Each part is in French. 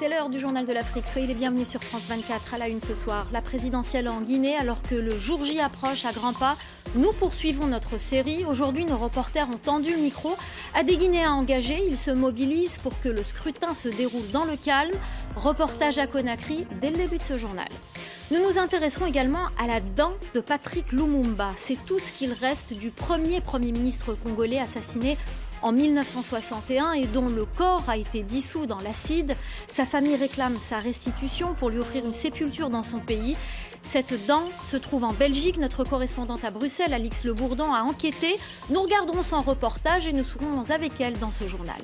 C'est l'heure du journal de l'Afrique. Soyez les bienvenus sur France 24 à la une ce soir. La présidentielle en Guinée, alors que le jour J approche à grands pas, nous poursuivons notre série. Aujourd'hui, nos reporters ont tendu le micro à des Guinéens engagés. Ils se mobilisent pour que le scrutin se déroule dans le calme. Reportage à Conakry dès le début de ce journal. Nous nous intéresserons également à la dent de Patrice Lumumba. C'est tout ce qu'il reste du Premier ministre congolais assassiné en 1961 et dont le corps a été dissous dans l'acide. Sa famille réclame sa restitution pour lui offrir une sépulture dans son pays. Cette dent se trouve en Belgique. Notre correspondante à Bruxelles, Alix Le Bourdon, a enquêté. Nous regarderons son reportage et nous serons avec elle dans ce journal.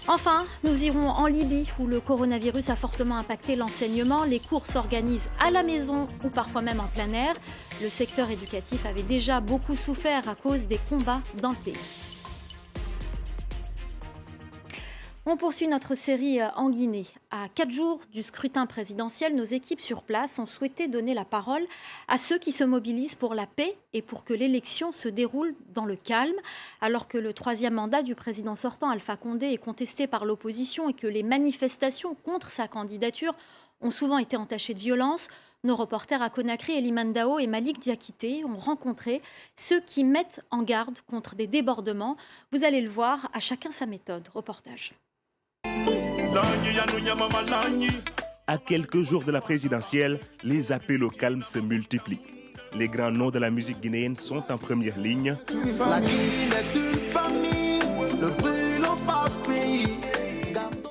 Enfin, nous irons en Libye où le coronavirus a fortement impacté l'enseignement. Les cours s'organisent à la maison ou parfois même en plein air. Le secteur éducatif avait déjà beaucoup souffert à cause des combats dans le pays. On poursuit notre série en Guinée. À 4 jours du scrutin présidentiel, nos équipes sur place ont souhaité donner la parole à ceux qui se mobilisent pour la paix et pour que l'élection se déroule dans le calme. Alors que le 3e mandat du président sortant, Alpha Condé, est contesté par l'opposition et que les manifestations contre sa candidature ont souvent été entachées de violence, nos reporters à Conakry, Elimane Dao et Malik Diakité, ont rencontré ceux qui mettent en garde contre des débordements. Vous allez le voir, à chacun sa méthode. Reportage. À quelques jours de la présidentielle, les appels au calme se multiplient. Les grands noms de la musique guinéenne sont en première ligne. La Guinée est une famille, le brûlant passe-pays.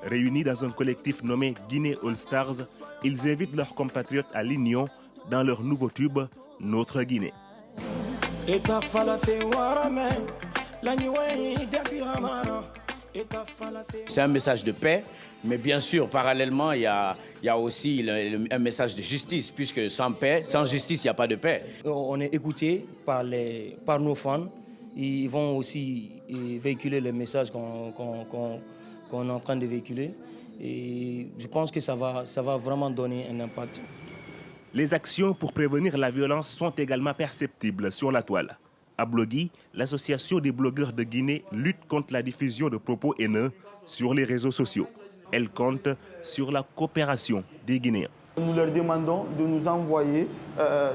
Réunis dans un collectif nommé Guinée All Stars, ils invitent leurs compatriotes à l'union dans leur nouveau tube Notre Guinée. C'est un message de paix, mais bien sûr, parallèlement, il y a aussi un message de justice, puisque sans paix, sans justice, il n'y a pas de paix. On est écouté par nos fans. Ils vont aussi véhiculer les messages qu'on est en train de véhiculer. Et je pense que ça va vraiment donner un impact. Les actions pour prévenir la violence sont également perceptibles sur la toile. À Blogui, l'association des blogueurs de Guinée lutte contre la diffusion de propos haineux sur les réseaux sociaux. Elle compte sur la coopération des Guinéens. Nous leur demandons de nous envoyer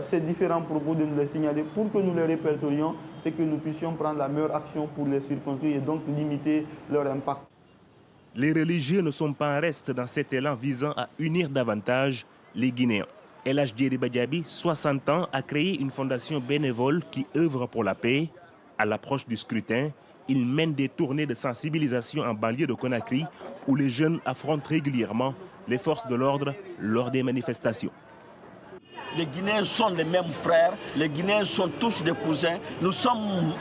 ces différents propos, de nous les signaler pour que nous les répertorions et que nous puissions prendre la meilleure action pour les circonscrire et donc limiter leur impact. Les religieux ne sont pas en reste dans cet élan visant à unir davantage les Guinéens. El Hadj Djeri Badiaby, 60 ans, a créé une fondation bénévole qui œuvre pour la paix. À l'approche du scrutin, il mène des tournées de sensibilisation en banlieue de Conakry où les jeunes affrontent régulièrement les forces de l'ordre lors des manifestations. Les Guinéens sont les mêmes frères, les Guinéens sont tous des cousins. Nous sommes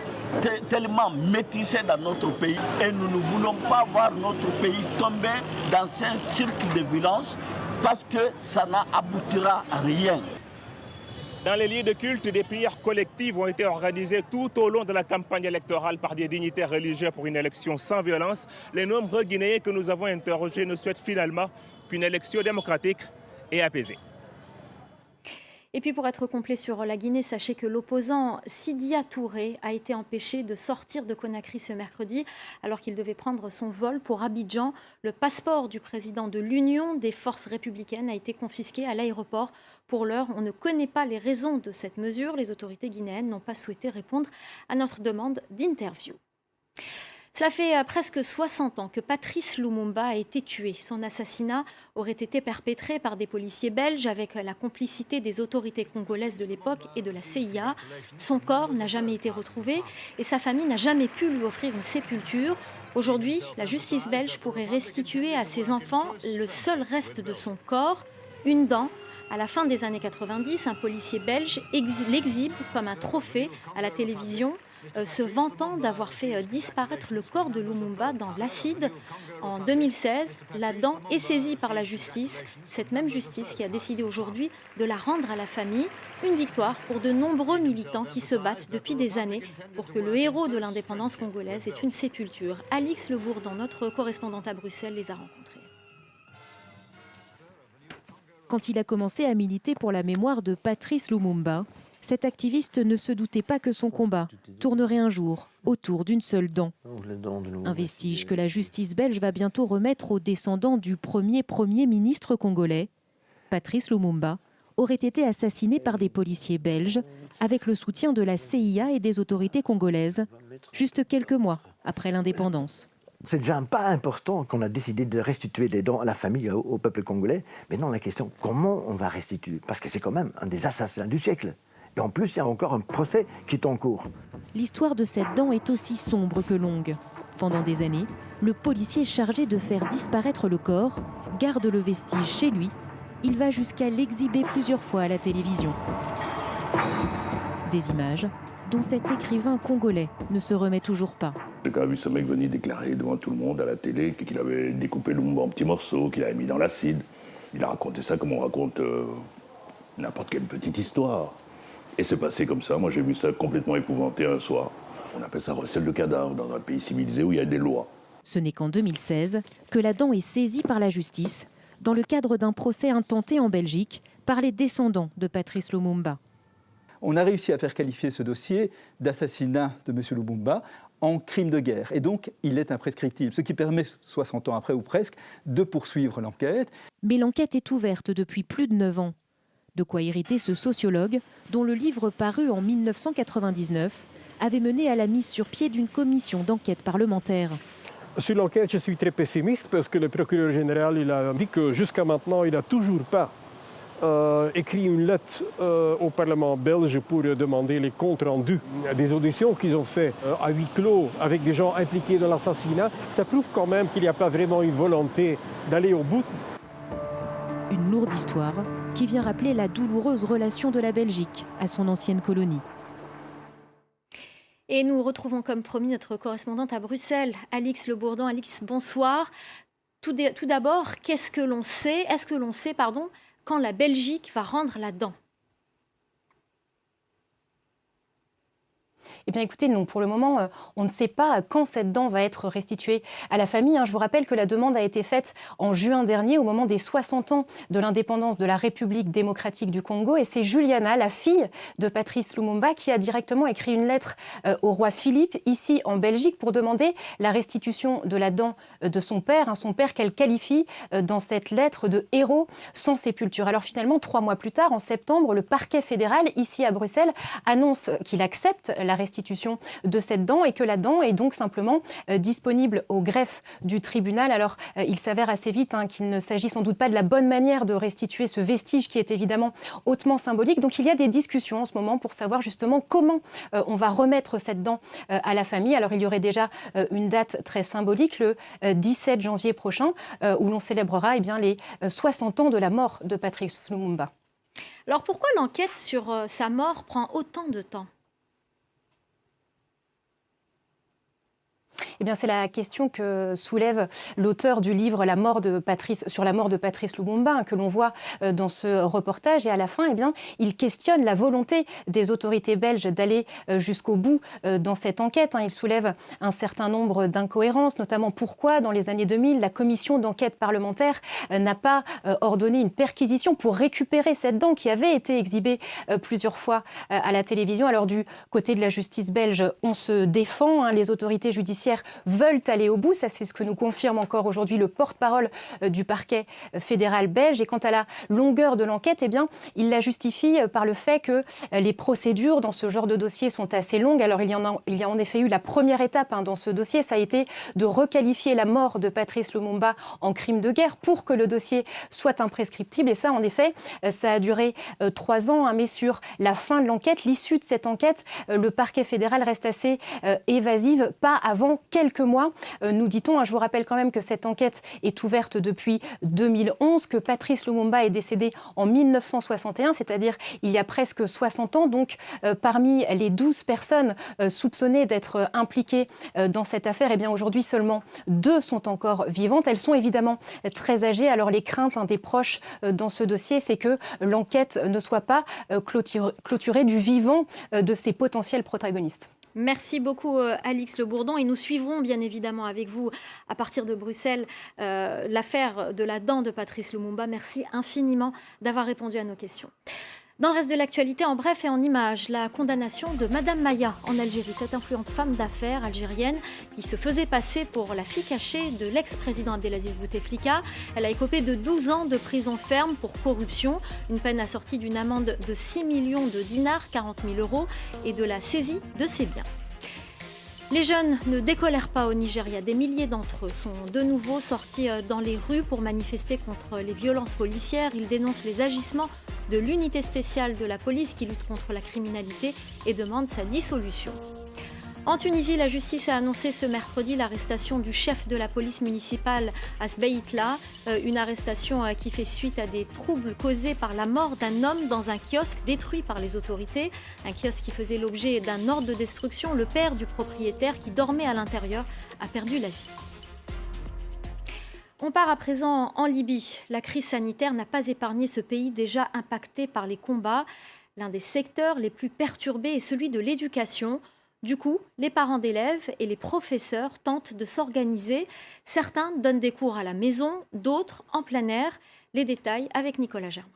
tellement métissés dans notre pays et nous ne voulons pas voir notre pays tomber dans un cercle de violence parce que ça n'aboutira à rien. Dans les lieux de culte, des prières collectives ont été organisées tout au long de la campagne électorale par des dignitaires religieux pour une élection sans violence. Les nombreux Guinéens que nous avons interrogés ne souhaitent finalement qu'une élection démocratique et apaisée. Et puis pour être complet sur la Guinée, sachez que l'opposant Sidia Touré a été empêché de sortir de Conakry ce mercredi alors qu'il devait prendre son vol pour Abidjan. Le passeport du président de l'Union des forces républicaines a été confisqué à l'aéroport. Pour l'heure, on ne connaît pas les raisons de cette mesure. Les autorités guinéennes n'ont pas souhaité répondre à notre demande d'interview. Cela fait presque 60 ans que Patrice Lumumba a été tué. Son assassinat aurait été perpétré par des policiers belges avec la complicité des autorités congolaises de l'époque et de la CIA. Son corps n'a jamais été retrouvé et sa famille n'a jamais pu lui offrir une sépulture. Aujourd'hui, la justice belge pourrait restituer à ses enfants le seul reste de son corps, une dent. À la fin des années 90, un policier belge l'exhibe comme un trophée à la télévision, se vantant d'avoir fait disparaître le corps de Lumumba dans l'acide. En 2016, la dent est saisie par la justice, cette même justice qui a décidé aujourd'hui de la rendre à la famille. Une victoire pour de nombreux militants qui se battent depuis des années pour que le héros de l'indépendance congolaise ait une sépulture. Alix Le Bourdon, notre correspondante à Bruxelles, les a rencontrés. Quand il a commencé à militer pour la mémoire de Patrice Lumumba, cet activiste ne se doutait pas que son combat tournerait un jour autour d'une seule dent. Un vestige que la justice belge va bientôt remettre aux descendants du premier ministre congolais. Patrice Lumumba aurait été assassiné par des policiers belges avec le soutien de la CIA et des autorités congolaises, juste quelques mois après l'indépendance. C'est déjà un pas important qu'on a décidé de restituer les dents à la famille, au peuple congolais. Maintenant, la question, comment on va restituer? Parce que c'est quand même un des assassins du siècle. Et en plus, il y a encore un procès qui est en cours. L'histoire de cette dent est aussi sombre que longue. Pendant des années, le policier chargé de faire disparaître le corps garde le vestige chez lui. Il va jusqu'à l'exhiber plusieurs fois à la télévision. Des images dont cet écrivain congolais ne se remet toujours pas. J'ai quand même vu ce mec venir déclarer devant tout le monde à la télé qu'il avait découpé Lumumba en petits morceaux, qu'il avait mis dans l'acide. Il a raconté ça comme on raconte n'importe quelle petite histoire. Et c'est passé comme ça. Moi, j'ai vu ça complètement épouvanté un soir. On appelle ça recel de cadavre dans un pays civilisé où il y a des lois. Ce n'est qu'en 2016 que la dent est saisie par la justice dans le cadre d'un procès intenté en Belgique par les descendants de Patrice Lumumba. On a réussi à faire qualifier ce dossier d'assassinat de M. Lumumba en crime de guerre. Et donc, il est imprescriptible, ce qui permet, 60 ans après ou presque, de poursuivre l'enquête. Mais l'enquête est ouverte depuis plus de 9 ans. De quoi irriter ce sociologue dont le livre paru en 1999 avait mené à la mise sur pied d'une commission d'enquête parlementaire. Sur l'enquête, je suis très pessimiste parce que le procureur général il a dit que jusqu'à maintenant, il n'a toujours pas écrit une lettre au Parlement belge pour demander les comptes rendus des auditions qu'ils ont fait à huis clos avec des gens impliqués dans l'assassinat. Ça prouve quand même qu'il n'y a pas vraiment une volonté d'aller au bout. Une lourde histoire qui vient rappeler la douloureuse relation de la Belgique à son ancienne colonie. Et nous retrouvons comme promis notre correspondante à Bruxelles, Alix Le Bourdon. Alix, bonsoir. Tout d'abord, qu'est-ce que l'on sait, quand la Belgique va rendre la dent? Eh bien écoutez, non, pour le moment, on ne sait pas quand cette dent va être restituée à la famille. Je vous rappelle que la demande a été faite en juin dernier, au moment des 60 ans de l'indépendance de la République démocratique du Congo. Et c'est Juliana, la fille de Patrice Lumumba, qui a directement écrit une lettre au roi Philippe, ici en Belgique, pour demander la restitution de la dent de son père qu'elle qualifie dans cette lettre de héros sans sépulture. Alors finalement, 3 mois plus tard, en septembre, le parquet fédéral, ici à Bruxelles, annonce qu'il accepte la restitution de cette dent et que la dent est donc simplement disponible au greffe du tribunal. Alors il s'avère assez vite qu'il ne s'agit sans doute pas de la bonne manière de restituer ce vestige qui est évidemment hautement symbolique. Donc il y a des discussions en ce moment pour savoir justement comment on va remettre cette dent à la famille. Alors il y aurait déjà une date très symbolique, le 17 janvier prochain, où l'on célébrera les 60 ans de la mort de Patrice Lumumba. Alors pourquoi l'enquête sur sa mort prend autant de temps ? Eh bien, c'est la question que soulève l'auteur du livre sur la mort de Patrice Lumumba, que l'on voit dans ce reportage. Et à la fin, il questionne la volonté des autorités belges d'aller jusqu'au bout dans cette enquête. Il soulève un certain nombre d'incohérences, notamment pourquoi, dans les années 2000, la commission d'enquête parlementaire n'a pas ordonné une perquisition pour récupérer cette dent qui avait été exhibée plusieurs fois à la télévision. Alors, du côté de la justice belge, on se défend. Les autorités judiciaires veulent aller au bout. Ça, c'est ce que nous confirme encore aujourd'hui le porte-parole du parquet fédéral belge. Et quant à la longueur de l'enquête, il la justifie par le fait que les procédures dans ce genre de dossier sont assez longues. Alors, il y a en effet eu la première étape dans ce dossier. Ça a été de requalifier la mort de Patrice Lumumba en crime de guerre pour que le dossier soit imprescriptible. Et ça, en effet, ça a duré 3 ans. Mais sur la fin de l'enquête, l'issue de cette enquête, le parquet fédéral reste assez évasive. Pas avant quelques mois, nous dit-on. Je vous rappelle quand même que cette enquête est ouverte depuis 2011, que Patrice Lumumba est décédé en 1961, c'est-à-dire il y a presque 60 ans. Donc, parmi les 12 personnes soupçonnées d'être impliquées dans cette affaire, aujourd'hui seulement 2 sont encore vivantes. Elles sont évidemment très âgées. Alors, les craintes des proches dans ce dossier, c'est que l'enquête ne soit pas clôturée du vivant de ses potentiels protagonistes. Merci beaucoup Alix Le Bourdon et nous suivrons bien évidemment avec vous à partir de Bruxelles l'affaire de la dent de Patrice Lumumba. Merci infiniment d'avoir répondu à nos questions. Dans le reste de l'actualité, en bref et en images, la condamnation de Madame Maya en Algérie, cette influente femme d'affaires algérienne qui se faisait passer pour la fille cachée de l'ex-président Abdelaziz Bouteflika. Elle a écopé de 12 ans de prison ferme pour corruption, une peine assortie d'une amende de 6 millions de dinars, 40 000 euros, et de la saisie de ses biens. Les jeunes ne décolèrent pas au Nigeria. Des milliers d'entre eux sont de nouveau sortis dans les rues pour manifester contre les violences policières. Ils dénoncent les agissements de l'unité spéciale de la police qui lutte contre la criminalité et demandent sa dissolution. En Tunisie, la justice a annoncé ce mercredi l'arrestation du chef de la police municipale Asbeitla, une arrestation qui fait suite à des troubles causés par la mort d'un homme dans un kiosque détruit par les autorités. Un kiosque qui faisait l'objet d'un ordre de destruction. Le père du propriétaire qui dormait à l'intérieur a perdu la vie. On part à présent en Libye. La crise sanitaire n'a pas épargné ce pays déjà impacté par les combats. L'un des secteurs les plus perturbés est celui de l'éducation. Du coup, les parents d'élèves et les professeurs tentent de s'organiser. Certains donnent des cours à la maison, d'autres en plein air. Les détails avec Nicolas Germain.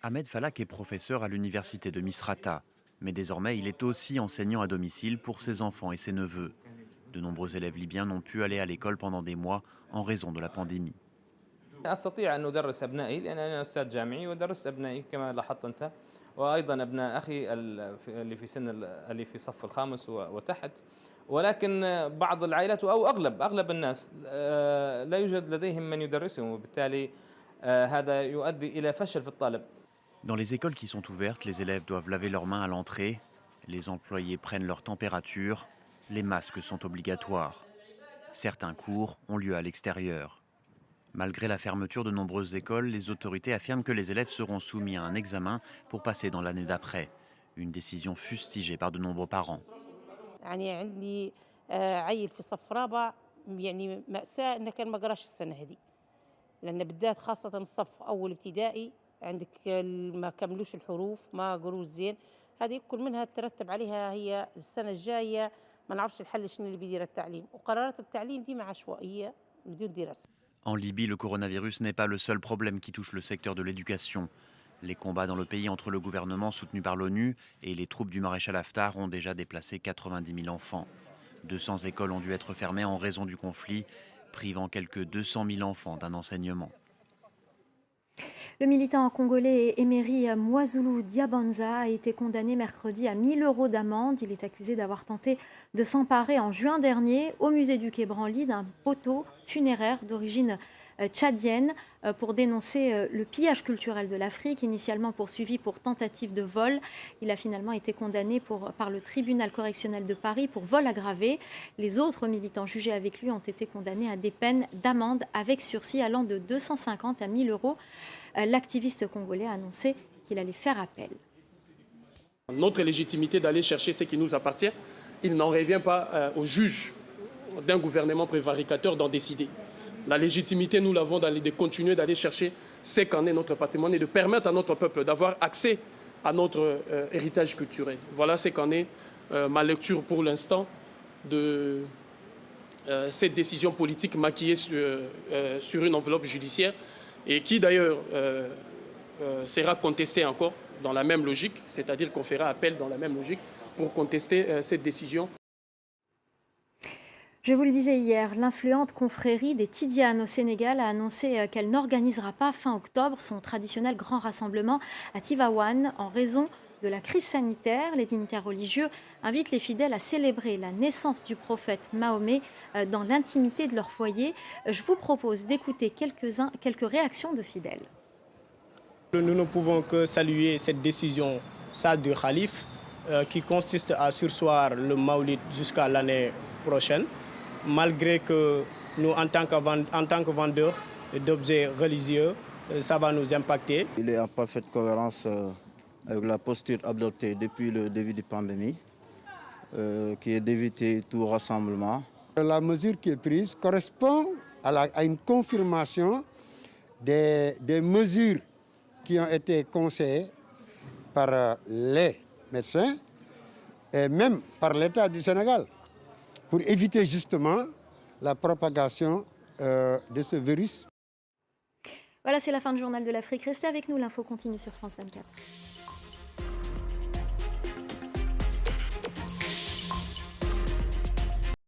Ahmed Falak est professeur à l'université de Misrata, mais désormais il est aussi enseignant à domicile pour ses enfants et ses neveux. De nombreux élèves libyens n'ont pu aller à l'école pendant des mois en raison de la pandémie. وأيضا أبناء أخي اللي في سن اللي في صف الخامس وتحت ولكن بعض العائلات أو أغلب الناس لا يوجد لديهم من يدرسهم وبالتالي هذا يؤدي إلى فشل في الطالب. Dans les écoles qui sont ouvertes, les élèves doivent laver leurs mains à l'entrée, les employés prennent leur température, les masques sont obligatoires. Certains cours ont lieu à l'extérieur. Malgré la fermeture de nombreuses écoles, les autorités affirment que les élèves seront soumis à un examen pour passer dans l'année d'après. Une décision fustigée par de nombreux parents. عندي عيل في صف رابع يعني مأساة إنه كان ما قراش السنة هذه لأن بالذات خاصة الصف أول ابتدائي عندك ما كملوش الحروف ما قروش زين هذه كل منها ترتب عليها هي السنة الجاية ما نعرفش الحل شنو اللي بيدير التعليم وقرارات التعليم ديما عشوائية بدون دراسة. En Libye, le coronavirus n'est pas le seul problème qui touche le secteur de l'éducation. Les combats dans le pays entre le gouvernement soutenu par l'ONU et les troupes du maréchal Haftar ont déjà déplacé 90 000 enfants. 200 écoles ont dû être fermées en raison du conflit, privant quelques 200 000 enfants d'un enseignement. Le militant congolais Emery Mwazulu Diabanza a été condamné mercredi à 1 000 euros d'amende. Il est accusé d'avoir tenté de s'emparer en juin dernier au musée du Quai Branly d'un poteau funéraire d'origine tchadienne pour dénoncer le pillage culturel de l'Afrique, initialement poursuivi pour tentative de vol. Il a finalement été condamné par le tribunal correctionnel de Paris pour vol aggravé. Les autres militants jugés avec lui ont été condamnés à des peines d'amende avec sursis allant de 250 à 1 000 euros. L'activiste congolais a annoncé qu'il allait faire appel. Notre légitimité d'aller chercher ce qui nous appartient, il n'en revient pas aux juges d'un gouvernement prévaricateur d'en décider. La légitimité, nous l'avons de continuer d'aller chercher ce qu'en est notre patrimoine et de permettre à notre peuple d'avoir accès à notre héritage culturel. Voilà ce qu'en est ma lecture pour l'instant de cette décision politique maquillée sur une enveloppe judiciaire et qui d'ailleurs sera contestée encore dans la même logique, c'est-à-dire qu'on fera appel dans la même logique pour contester cette décision. Je vous le disais hier, l'influente confrérie des Tidianes au Sénégal a annoncé qu'elle n'organisera pas fin octobre son traditionnel grand rassemblement à Tivaouane en raison de la crise sanitaire. Les dignitaires religieux invitent les fidèles à célébrer la naissance du prophète Mahomet dans l'intimité de leur foyer. Je vous propose d'écouter quelques réactions de fidèles. Nous ne pouvons que saluer cette décision sage du Khalif qui consiste à surseoir le Maulid jusqu'à l'année prochaine, malgré que nous, en tant que vendeurs d'objets religieux, ça va nous impacter. Il est en parfaite cohérence avec la posture adoptée depuis le début de la pandémie, qui est d'éviter tout rassemblement. La mesure qui est prise correspond à une confirmation des mesures qui ont été conseillées par les médecins et même par l'État du Sénégal pour éviter justement la propagation de ce virus. Voilà, c'est la fin du journal de l'Afrique. Restez avec nous, l'info continue sur France 24.